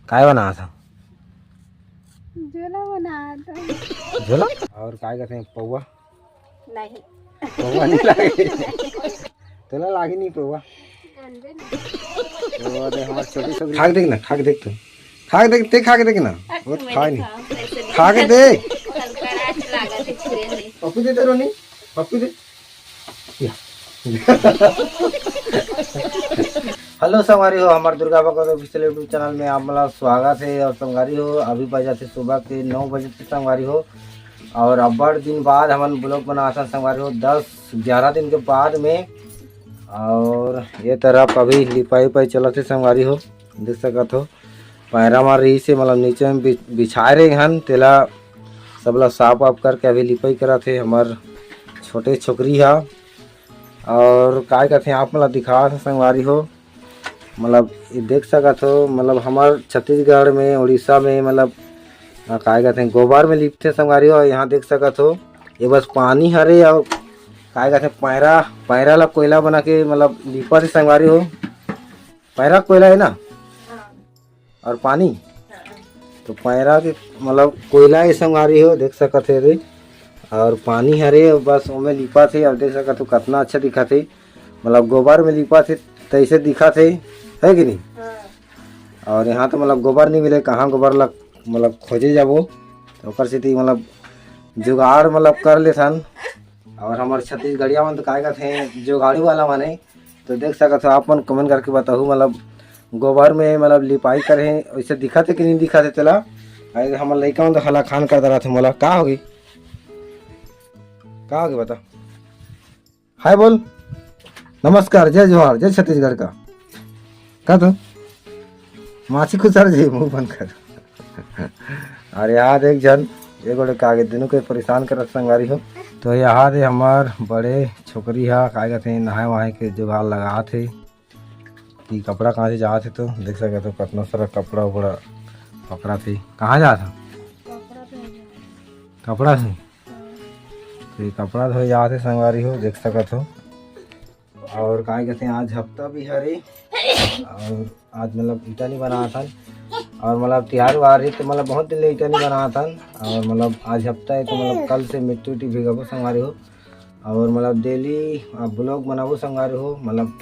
काय बना था? झोला बना था। झोला? और काय कहते हैं पौवा? नहीं। पौवा नहीं लागे। तेला लागे नहीं पौवा। जानबे नहीं। तो अरे हमारे छोटी छोटी खा के देख ना, खा के देख तू। खा के देख, ते खा के देख ना। वो तो खा नहीं। खा के देख। कड़कड़ाहट लागत है छुए नहीं। पप्पी दे तेरो नहीं, पप्पी दे। हेलो संगवारी हो, हमारे दुर्गा भगवत ऑफिशियल यूट्यूब चैनल में आप मतलब स्वागत है। और संगवारी हो अभी बजा थे सुबह के 9 बजे से संगवारी हो, और अब्बड़ दिन बाद हम ब्लॉग बना था संगवारी हो 10-11 दिन के बाद में। और ये तरफ अभी लिपाई पाई चला थे संगवारी हो, देख सकत हो पैरा मार रही से मतलब नीचे में बिछाए रहे हन तेला सब लोग साफ वाफ करके अभी लिपाई करा थे हमार छोटे छोकरी है। और काय कहते हैं आप मतलब दिखा थे संगवारी हो, मतलब ये देख सकत हो मतलब हमार छत्तीसगढ़ में उड़ीसा में मतलब काय कहते हैं गोबर में लिपते संगवारी हो। यहाँ देख सकत हो ये बस पानी हरे और काय कहते हैं पैरा ला कोयला बना के मतलब लिपा थे संगवारी हो। पैरा कोयला है ना और पानी तो पैरा के मतलब कोयला है संगवारी हो, देख सकत है रे। और पानी हरे बस उमें लिपा थे। अब देख सकत हो कितना अच्छा दिखा थे, मतलब गोबर में लिपा थे तैसे दिखा थे, है कि नहीं। और यहाँ तो मतलब गोबर नहीं मिले, कहाँ गोबर लग मतलब खोजे जाबो तो ओकर से मतलब जुगाड़ मतलब कर ले सन। और हमारे छत्तीसगढ़िया मन तो काय कहते हैं जुगाड़ी वाला माने, तो देख सकते हो आप मन कमेंट करके बताओ मतलब गोबर में मतलब लिपाई करे वैसे दिखा थे कि नहीं दिखा थे तेला। हमारे लड़का मन तो हला खान कर रहा थे, मोला का होगी का होगी बता। हाय बोल, नमस्कार, जय जोहार, जय छत्तीसगढ़ का तो माछी खुसर जी मुंह बंद कर। और यहाँ देख जन ये गोड़े कागे दोनों को परेशान कर संगवारी हो। तो यहाँ दे हमार बड़े छोकरी है काय कहते हैं नहाए वहाए के जुगाड़ लगा थे कि कपड़ा कहाँ से जा थे। तो देख सकते हो कितना सारा कपड़ा उपड़ा पकड़ा थे। कहाँ जा था? कपड़ा से तो ये कपड़ा धोए जाते संगवारी हो, देख सकत हो। और काय कहते हैं आज हफ्ता भी हरे और आज मतलब ईटा नहीं बना था। और मतलब तिहार वार रही तो मतलब बहुत दिन ले ईटा नहीं बना था। और मतलब आज हफ्ता है तो मतलब कल से मिट्टी उट्टी भिगाबो संगवारी हो। और मतलब डेली ब्लॉग बनाबो संगवारी हो, मतलब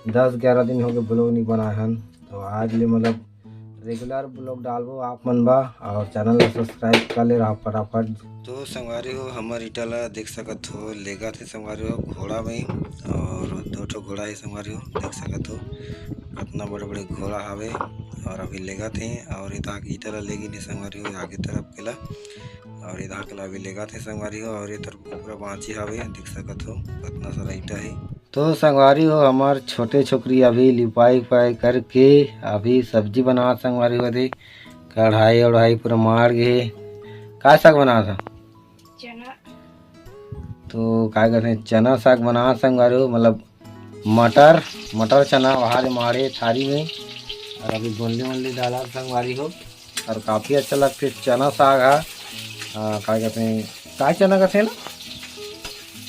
10-11 दिन हो गए ब्लॉग नहीं बनाए हन। तो आज ले मतलब रेगुलर ब्लॉग डालबो आप मन बा। और चैनल ला सब्सक्राइब कर ले रहा फटाफट। तो संगवारी हो हमार ईटा ला देख सकत हो लेगा थे संगवारी हो घोड़ा में, और 2 ठो घोड़ा है संगवारी हो, देख सकत हो कितना बड़े बड़े घोड़ा हवे। और अभी लेगा थे और इधर की ईटा ला लेगी नहीं संगवारी हो आगे तरफ केला, और इधर केला अभी लेगा थे संगवारी हो। और ये तरफ पूरा बाँची हवे, देख सकत हो कितना सारा ईटा है। तो संगवारी हो हमार छोटे छोकरी अभी लिपाई पाई करके अभी सब्जी बना संगवारी हो दे। कढ़ाई उढ़ाई पूरा मार गए। का साग बना था? चना। तो काय कहते हैं चना साग बना संगवारी हो, मतलब मटर चना वहाँ मारे थारी में। और अभी गोली डाला संगवारी हो, और काफ़ी अच्छा लगते चना साग है। काय कहते हैं काय चना कहते हैं ना,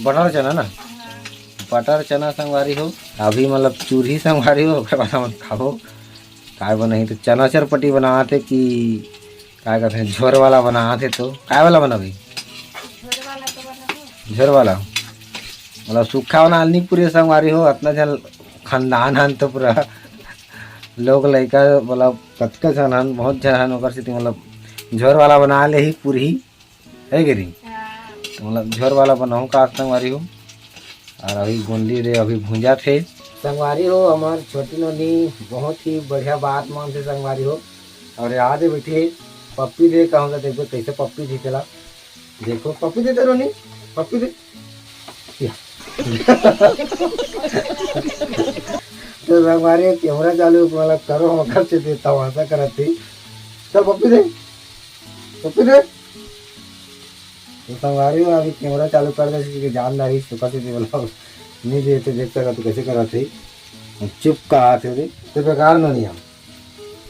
बटर चना ना, बटर चना संगवारी हो। अभी मतलब चूरही संगवारी हो मतलब खाओ काय बनाई तो चना चरपटी बनाते कि काय कहते हैं झोर वाला बनाते। तो काय वाला बना भाई? झोर वाला मतलब सूखा बना नहीं पूरे संगवारी हो। इतना जन खानदान हन तो पूरा लोग लड़का मतलब कतका जन हन, बहुत जन हन ओकर से मतलब झोर वाला बना ले ही पूरी है गिरी। तो मतलब झोर वाला बनाऊँ का संगवारी हो। और अभी गोंदी रे अभी भूंजा थे संगवारी हो। हमार छोटी नोनी बहुत ही बढ़िया बात मान थे संगवारी हो। और याद है बैठी पप्पी दे कहूँगा, देखो कैसे पप्पी दी चला, देखो पप्पी दे तेरो नहीं पप्पी दे। तो संगवारी कैमरा चालू मतलब करो मकर से देता हूँ ऐसा करती। चल पप्पी दे, पप्पी दे। तो संगवारी हो अभी कैमरा चालू कर दे जान रही सुखा से मतलब नहीं देते, देख सका तो कैसे करा थे चुप कहा थे तो बेकार नहीं हम,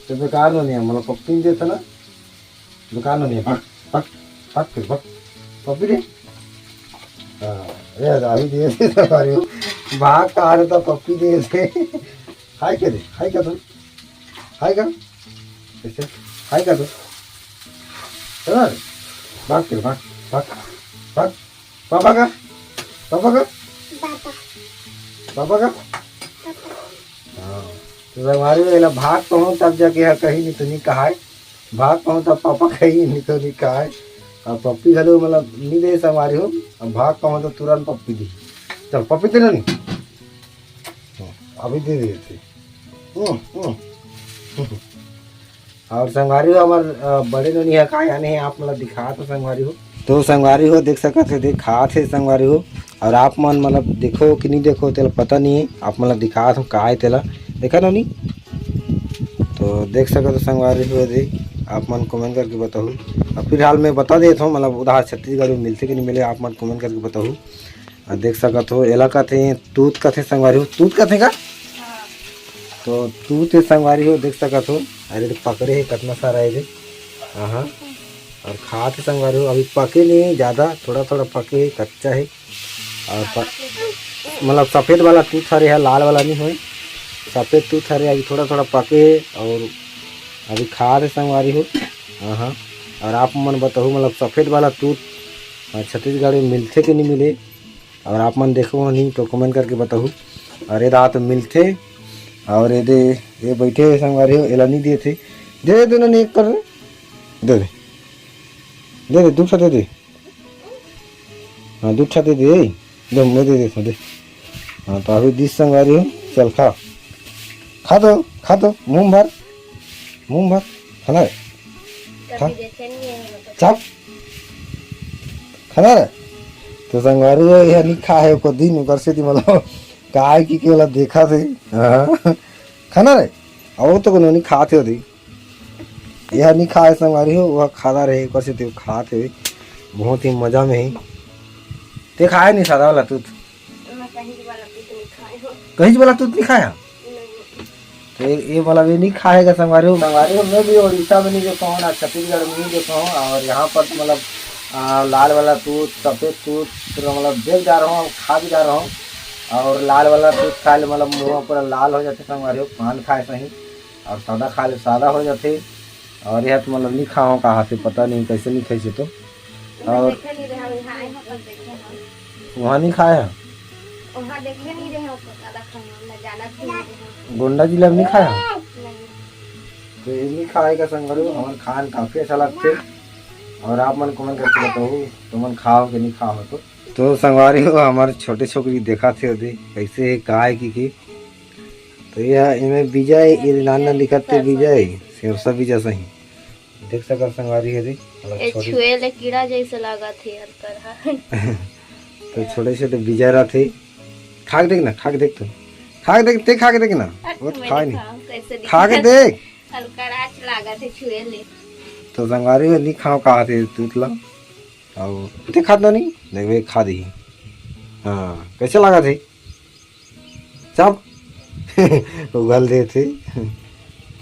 तो बेकार नहीं हम मतलब पप्पी देता ना बेकार नहीं पक पक पक फिर पक पप्पी दे। हाँ अभी दे थे संगवारी हो भाग कहा रहे तो पप्पी दे थे। हाय क्या दे, हाय क्या तुम हाय का कैसे हाय कर दो चलो भाग फिर भाग भाग भाग पापा का पापा का पापा का हाँ तो हमारे वेला भाग पाऊँ तब जाके है कहीं नहीं तो नहीं कहा है भाग पाऊँ तब पापा कहीं नहीं तो नहीं कहा है और पप्पी घलो मतलब नहीं दे हमारी हो अब भाग पाऊँ तो तुरंत पप्पी दी चल पप्पी देना नहीं अभी दे देते और संगवारी हो हमार बड़े नहीं है खाया नहीं आप मतलब दिखा तो संगवारी हो तो संगवारी हो देख सकते थे दिखा थे संगवारी हो और आप मन मतलब देखो कि नहीं देखो तेला पता नहीं है आप मतलब दिखा तो का है तेला देखा ना नहीं तो देख सकते हो संगवारी हो दे आप मन कमेंट करके बताओ और फिलहाल मैं बता देता हूँ मतलब उधर छत्तीसगढ़ में मिलते कि नहीं मिले आप मन कमेंट करके बताओ और देख सकते हो एला का थे तूत का थे संगवारी हो तूत का थे का तो तूत संगवारी हो देख सकते हो अरे तो पकड़े है कितना सारा है हाँ और खाते संगवारी हो अभी पके नहीं है ज़्यादा थोड़ा थोड़ा पके है कच्चा है और मतलब सफ़ेद वाला तूत हरे है लाल वाला नहीं हो सफ़ेद तूत हरे अभी थोड़ा थोड़ा पके है और अभी खाते संगवारी हो हाँ और आप मन बताओ मतलब सफ़ेद वाला तूत छत्तीसगढ़ में मिलते कि नहीं मिले और आप मन देखो नहीं तो कमेंट करके बताओ अरे रात मिलते और ये बैठे हुए संगवारी हो एला नहीं दिए थे दे दे नहीं एक कर दे दे दे दे दूसरा दे दे हाँ दूसरा दे दे दे मैं दे देता दे हाँ तो अभी दिस संगवारी हो चल खा दो मुँह भर खाना है चाप खाना है तो संगवारी हो यह नहीं खा है को दिन कर से मतलब काय की केवल देखा थे हाँ खाना रे और तो नहीं खाते हो दी यह नहीं खाए संगवारी हो वह खाता रहे ऊपर से तो खाते हुए बहुत ही मजा में ही ते खाया नहीं सादा वाला तूत कहीं वाला तूत नहीं खाया तो ये वाला भी नहीं खाएगा संगवारी हो मैं भी उड़ीसा में नहीं देखा हूँ ना छत्तीसगढ़ में नहीं देखा हूँ और यहाँ पर मतलब लाल वाला दूध सफ़ेद दूध मतलब देख जा रहा हूँ खा भी जा रहा हूँ और लाल वाला दूध खा ले मतलब मुँह पूरा लाल हो जाते हमारे पान खाए सही और सादा खा ले सादा हो जाते और यह तो मतलब नहीं खाओ कहाँ से पता नहीं कैसे नहीं खाई से तो और वहाँ नहीं खाया गोंडा जिला में नहीं खाया तो ये नहीं खाएगा संगवारी हमारे खान काफ़ी अच्छा लगते और आप मन कमेंट करके बताओ तो मन खाओ कि नहीं खाओ तो संगवारी हो हमारे छोटे छोकरी देखा थे उधर कैसे का है की तो यह इनमें विजय ये नाना लिखा थे विजय सिरसा विजय सही देख सका संगवारी है छुए कीड़ा जैसा लगा थे तो छोटे छोटे विजय रहा थे खा के देख ना खा के देख तो खा के देख ना वो तो खा नहीं खा के देख तो संगवारी में नहीं खाओ कहा थे तूतला और ते खाता नहीं देख वे खा दी हाँ कैसे लगा थे सब उगल दे थे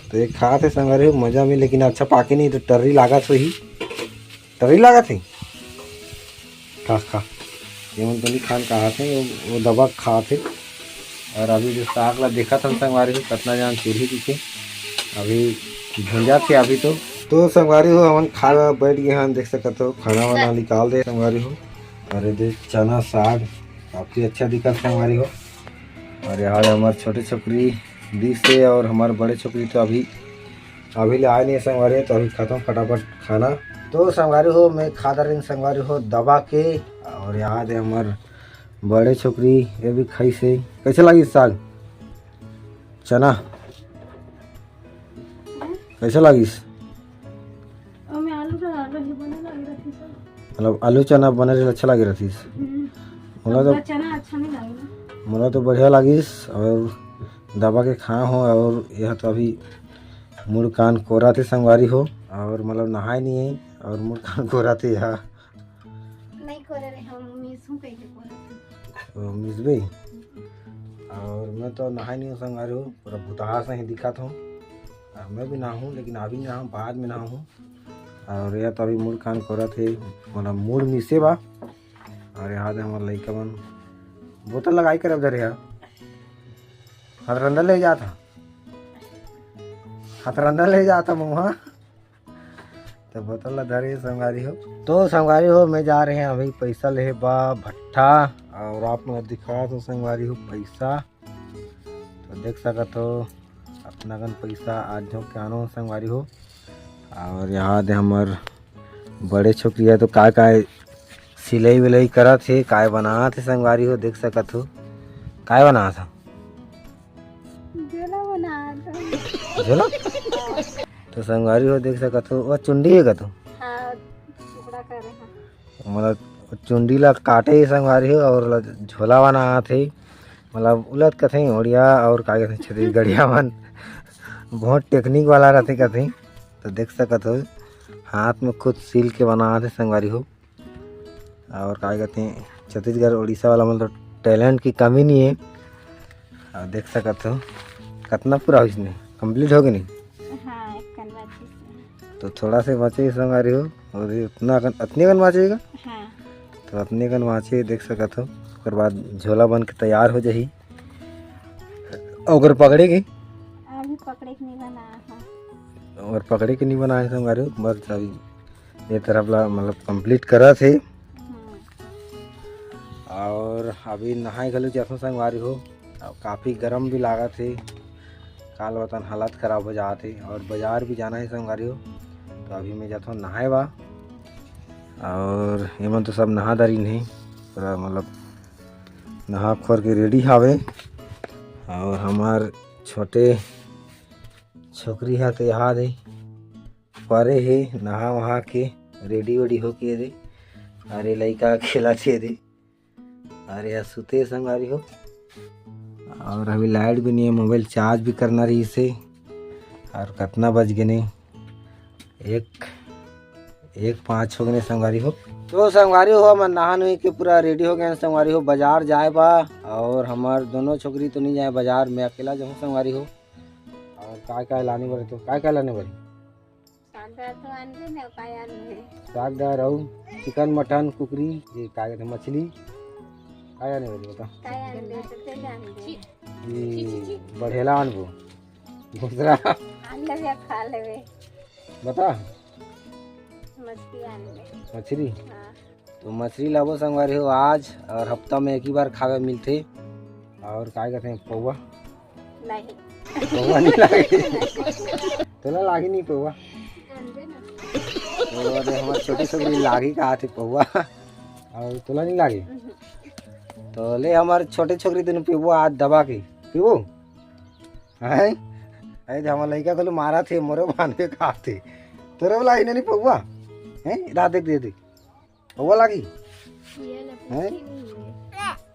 तो एक खा थे संगवारी मजा में लेकिन अच्छा पाके नहीं तो टर्री लगा तो ही टर्री लगा थी खा ये मन तो नहीं खान कहा थे वो दबा खा थे और अभी जो साग ला देखा था संगवारी को कितना जान चूल्ही दिखे अभी भुंजा थे अभी तो संगवारी हो हम खा बैठ गए हैं देख सकते हो खाना वाना निकाल दे संगवारी हो और ये चना साग काफ़ी अच्छा दिखा संगवारी हो और यहाँ हमारे छोटे छोकरी दिस से और हमारे बड़े छोकरी तो अभी ले आए नहीं संगवारी तो अभी ख़त्म फटाफट खाना तो संगवारी हो मैं खाता रही संगवारी हो दबा के और यहाँ दे हमारे बड़े छोकरी ये भी खाई से कैसे लगी साग चना कैसे लगी मतलब आलू चना बने रहे अच्छा लगे रही मोला तो बढ़िया लगिस और दबा के खा हो और यह तो अभी मुड़ कान कोरा थे संगवारी हो और मतलब नहाए नहीं है और मुड़ कान कोरा थे यहाँ मिसबे और मैं तो नहाए नहीं हूँ संगवारी हो पूरा भुतहा से ही दिखा था मैं भी नहाऊँ लेकिन अभी नहीं नहाऊँ बाद में नहाऊँ और यह तो अभी मुड़ कान कोरा थे मतलब मुड़ मिसे बा और यहाँ से हमारे लड़का मन बोतल लगाई कर उधर यहाँ हर रंदा ले जाता खतरंदा ले जाता मुँहा तो बोतल धरे संगारी हो। तो संगारी हो मैं जा रहे हैं अभी पैसा ले बा भट्ठा और आप मैं दिखा तो संगवारी हो पैसा तो देख सकत हो अपना गन पैसा आज जो क्या संगवारी हो। और यहाँ दे हमार बड़े छोकरी है तो काय सिलाई विलाई करत थे काय बना थे संगवारी हो देख सकत हो काय बना था झोला तो संगवारी हो देख सकत हो वो चुंडी है का तो मतलब चुंडी ला काटे संगवारी हो और झोला बना थे मतलब उलट कथे ओडिया और का कहते छत्तीसगढ़िया मन बहुत टेक्निक वाला रहते कथे तो देख सकत हो हाथ में खुद सील के बना थे संगवारी हो। और क्या कहते हैं छत्तीसगढ़ उड़ीसा वाला मतलब टैलेंट की कमी नहीं है। और देख सकत हो कितना पूरा हो इसमें कंप्लीट हो गया नहीं तो थोड़ा से बचे संगवारी हो और उतना अतने गन बचेगा तो अपने गन वाँचे देख सकत हो। उसके बाद झोला बन के तैयार हो जाही और पकड़े के और पकड़े के नहीं बनाए संगवारी हो बस अभी ये तरफ ला मतलब कंप्लीट करा थे। और अभी नहाए गलू जैसा संगवारी हो काफ़ी गर्म भी लागा थे काल वतन हालत ख़राब हो जाते और बाज़ार भी जाना है संगवारी हो तो अभी मैं जाता हूँ नहाए बा। और एमन तो सब नहादारी नहीं पूरा मतलब नहा खोर के रेडी हावे। और हमार छोटे छोकरी है तो यहाँ दे परे है नहा वहा के रेडी वेडी हो के दे अरे लड़का खेला छे दे अरे यहाँ सुते संगवारी हो। और अभी लाइट भी नहीं है मोबाइल चार्ज भी करना रही इसे और कितना बज गए नहीं 1:05 हो गए संगवारी हो। तो संगवारी हो मैं नहा नहीं के पूरा रेडी हो गए संगवारी हो बाजार जाए बा और हमार दोनों छोकरी तो नहीं जाए बाजार में अकेला जाऊँ संगवारी हो। और काय लाने बड़े तो काय लाने बड़े साग दाल रहू चिकन मटन कुकरी ये काय कहते मछली काय आने बड़े बता बढ़ेला आनबो दूसरा बता मछली तो मछली लाबो संगवारी हो आज और हफ्ता में एक ही बार खावे मिलते। और काय कहते हैं पौवा पौवा नहीं लागे तो लागी नहीं पौवा तो हमारे छोटी छोटी लागी कहा थे पौवा और तोला नहीं लागे तो ले हमारे छोटे छोकरी तेन पीबो आज दबा के पीबो है हमारा लड़का को मारा थे मोरे बांध के कहा थे तोरे वाला नहीं पौवा है रात दे दे पौवा लागी है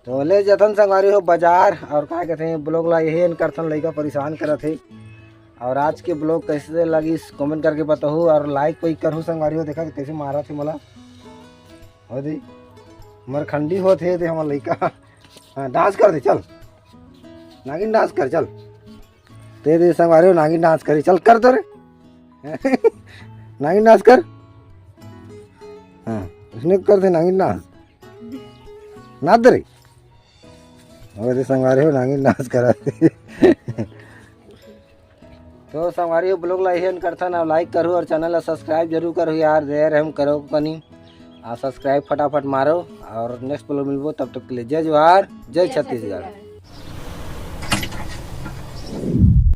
तो ले जतन संगवारी हो बाजार। और क्या कहते हैं ब्लॉग ला यही करथन लड़का परेशान करा थे। और आज के ब्लॉग कैसे लगी कमेंट करके बताओ और लाइक कोई करो संगवारी हो देखा कैसे मारा थे मला हो दे मरखंडी होते थे हमारा लड़का। हाँ डांस कर दे चल नागिन डांस कर चल दे संगवारी हो नागिन डांस करी चल कर दो रे नागिन डांस कर। हाँ उसने कर दे नागिन डांस नाच दे रे और संगवारी हो नागिन डांस करा तो संगवारी हो ब्लॉग ला यही करथन और लाइक करो और चैनल ला सब्सक्राइब जरूर करो यार देर हम करो कनी सब्सक्राइब फटाफट मारो और नेक्स्ट ब्लॉग मिलबो तब तक के लिए जय जोहार जय छत्तीसगढ़।